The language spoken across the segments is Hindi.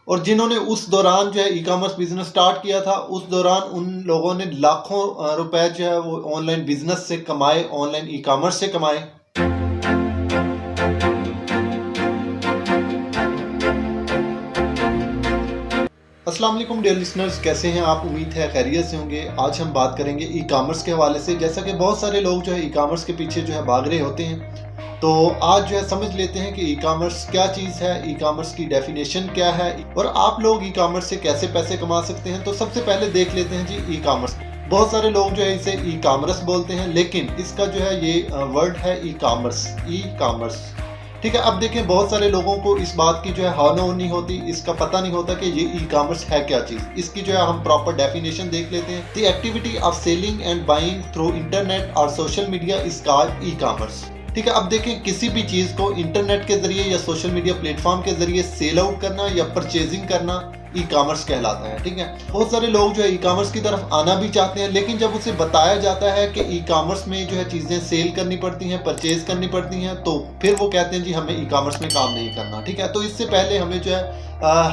और जिन्होंने उस दौरान जो है ई कॉमर्स बिजनेस स्टार्ट किया था, उस दौरान उन लोगों ने लाखों रुपए जो है वो ऑनलाइन बिजनेस से कमाए, ऑनलाइन ई कॉमर्स से कमाए। अस्सलाम वालेकुम डियर लिसनर्स, कैसे हैं आप? उम्मीद है खैरियत से होंगे। आज हम बात करेंगे ई कॉमर्स के हवाले से। जैसा कि बहुत सारे लोग जो है ई कॉमर्स के पीछे जो है भाग रहे होते हैं, तो आज जो है समझ लेते हैं कि ई कॉमर्स क्या चीज़ है, ई कॉमर्स की डेफिनेशन क्या है और आप लोग ई कॉमर्स से कैसे पैसे कमा सकते हैं। तो सबसे पहले देख लेते हैं जी ई कॉमर्स। बहुत सारे लोग जो है इसे ई कॉमर्स बोलते हैं, लेकिन इसका जो है ये वर्ड है ई कॉमर्स, ई कॉमर्स। ठीक है, अब देखें बहुत सारे लोगों को इस बात की जो है हानो नहीं होती, इसका पता नहीं होता कि ये ई कॉमर्स है क्या चीज़। इसकी जो है हम प्रॉपर डेफिनेशन देख लेते हैं। The activity of selling and buying through internet और social media is called e commerce. ठीक है, अब देखें किसी भी चीज़ को इंटरनेट के जरिए या सोशल मीडिया प्लेटफॉर्म के जरिए सेल आउट करना या परचेजिंग करना ई कॉमर्स कहलाता है। ठीक है, बहुत सारे लोग जो है ई कॉमर्स की तरफ आना भी चाहते हैं, लेकिन जब उसे बताया जाता है कि ई कॉमर्स में जो है चीज़ें सेल करनी पड़ती हैं, परचेज करनी पड़ती हैं, तो फिर वो कहते हैं जी हमें ई कॉमर्स में काम नहीं करना। ठीक है, तो इससे पहले हमें जो है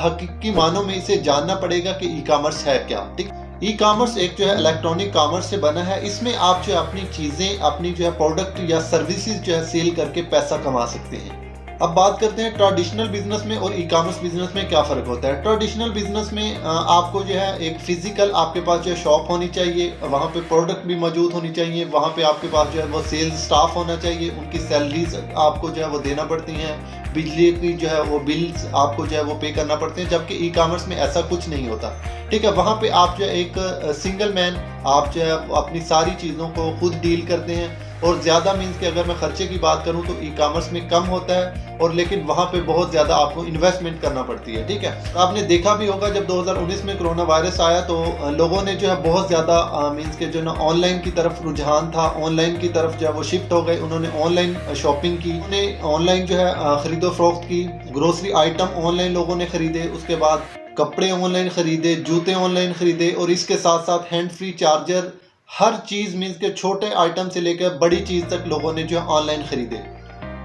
हकीकी मानों में इसे जानना पड़ेगा कि ई कॉमर्स है क्या। ठीक, ई कॉमर्स एक जो है इलेक्ट्रॉनिक कॉमर्स से बना है। इसमें आप जो है अपनी चीज़ें, अपनी जो है प्रोडक्ट या सर्विसेज जो है सेल करके पैसा कमा सकते हैं। अब बात करते हैं ट्रेडिशनल बिजनेस में और ई कॉमर्स बिजनेस में क्या फ़र्क होता है। ट्रेडिशनल बिजनेस में आपको जो है एक फिजिकल आपके पास जो है शॉप होनी चाहिए, वहाँ पे प्रोडक्ट भी मौजूद होनी चाहिए, वहाँ पे आपके पास जो है वो सेल्स स्टाफ होना चाहिए, उनकी सैलरीज आपको जो है वो देना पड़ती हैं, बिजली की जो है वो बिल्स आपको जो है वो पे करना पड़ते हैं। जबकि ई कॉमर्स में ऐसा कुछ नहीं होता। ठीक है, वहाँ पे आप जो है एक सिंगल मैन आप जो है अपनी सारी चीज़ों को खुद डील करते हैं। और ज़्यादा मीन्स कि अगर मैं खर्चे की बात करूं तो ई कॉमर्स में कम होता है, और लेकिन वहाँ पे बहुत ज़्यादा आपको इन्वेस्टमेंट करना पड़ती है। ठीक है, आपने देखा भी होगा जब 2019 में कोरोना वायरस आया तो लोगों ने जो है बहुत ज़्यादा मीन्स के जो ना ऑनलाइन की तरफ रुझान था, ऑनलाइन की तरफ जो है वो शिफ्ट हो गए। उन्होंने ऑनलाइन शॉपिंग की, उन्होंने ऑनलाइन जो है खरीदो फरोख्त की, ग्रोसरी आइटम ऑनलाइन लोगों ने खरीदे, उसके बाद कपड़े ऑनलाइन खरीदे, जूते ऑनलाइन खरीदे, और इसके साथ साथ हैंड फ्री चार्जर, हर चीज़ मीन्स के छोटे आइटम से लेकर बड़ी चीज़ तक लोगों ने जो है ऑनलाइन खरीदे।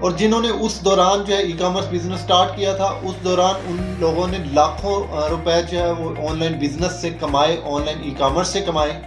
और जिन्होंने उस दौरान जो है ई कॉमर्स बिजनेस स्टार्ट किया था, उस दौरान उन लोगों ने लाखों रुपए जो है वो ऑनलाइन बिजनेस से कमाए, ऑनलाइन ई कॉमर्स से कमाए।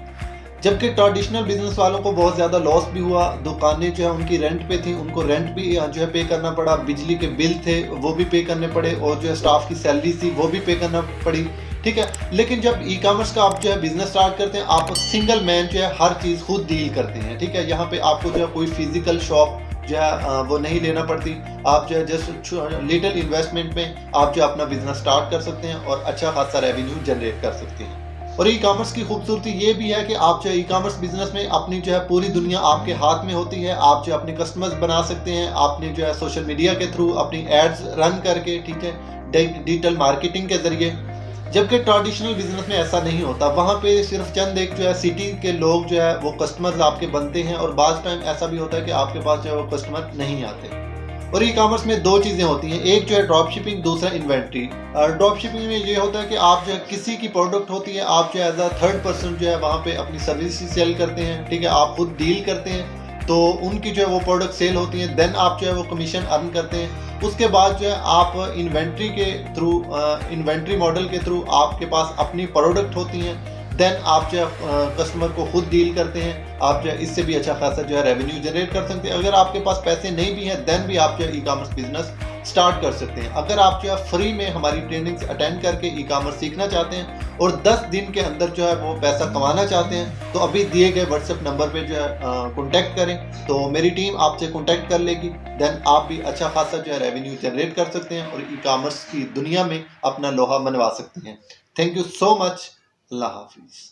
जबकि ट्रेडिशनल बिजनेस वालों को बहुत ज़्यादा लॉस भी हुआ। दुकानें जो है उनकी रेंट पे थी, उनको रेंट भी जो है पे करना पड़ा, बिजली के बिल थे वो भी पे करने पड़े, और जो है स्टाफ की सैलरी थी वो भी पे करना पड़ी। ठीक है, लेकिन जब ई कॉमर्स का आप जो है बिजनेस स्टार्ट करते हैं, आप सिंगल मैन जो है हर चीज़ खुद डील करते हैं। ठीक है, यहाँ पे आपको जो है कोई फिजिकल शॉप जो है वो नहीं लेना पड़ती। आप जो है जस्ट लिटिल इन्वेस्टमेंट में आप जो अपना बिजनेस स्टार्ट कर सकते हैं और अच्छा खासा रेवेन्यू जनरेट कर सकते हैं। और ई कॉमर्स की खूबसूरती ये भी है कि आप जो ई कॉमर्स बिजनेस में अपनी जो है पूरी दुनिया आपके हाथ में होती है। आप जो अपने कस्टमर्स बना सकते हैं, आपने जो है सोशल मीडिया के थ्रू अपनी एड्स रन करके, ठीक है, डिजिटल मार्केटिंग के जरिए। जबकि ट्रेडिशनल बिजनेस में ऐसा नहीं होता। वहाँ पे सिर्फ चंद एक जो है सिटी के लोग जो है वो कस्टमर्स आपके बनते हैं, और बाज़ टाइम ऐसा भी होता है कि आपके पास जो है वो कस्टमर नहीं आते। और ई कॉमर्स में दो चीज़ें होती हैं, एक जो है ड्रॉप शिपिंग, दूसरा इन्वेंट्री। ड्रॉप शिपिंग में ये होता है कि आप जो है किसी की प्रोडक्ट होती है, आप जो है एज अ थर्ड पर्सन जो है वहाँ पे अपनी सर्विस सेल करते हैं। ठीक है, आप खुद डील करते हैं, तो उनकी जो है वो प्रोडक्ट सेल होती हैं, देन आप जो है वो कमीशन अर्न करते हैं। उसके बाद जो है आप इन्वेंट्री के थ्रू, इन्वेंट्री मॉडल के थ्रू आपके पास अपनी प्रोडक्ट होती हैं, देन आप जो है कस्टमर को खुद डील करते हैं। आप जो है इससे भी अच्छा खासा जो है रेवेन्यू जनरेट कर सकते हैं। अगर आपके पास पैसे नहीं भी हैं, देन भी आप जो है ई कॉमर्स बिजनेस स्टार्ट कर सकते हैं। अगर आप जो है फ्री में हमारी ट्रेनिंग्स अटेंड करके ई कॉमर्स सीखना चाहते हैं और 10 दिन के अंदर जो है वो पैसा कमाना चाहते हैं, तो अभी दिए गए व्हाट्सएप नंबर पे जो है कॉन्टैक्ट करें, तो मेरी टीम आपसे कॉन्टैक्ट कर लेगी। देन आप भी अच्छा खासा जो है रेवेन्यू जनरेट कर सकते हैं और ई कॉमर्स की दुनिया में अपना लोहा मनवा सकते हैं। Thank you so much. अल्लाह हाफिज़।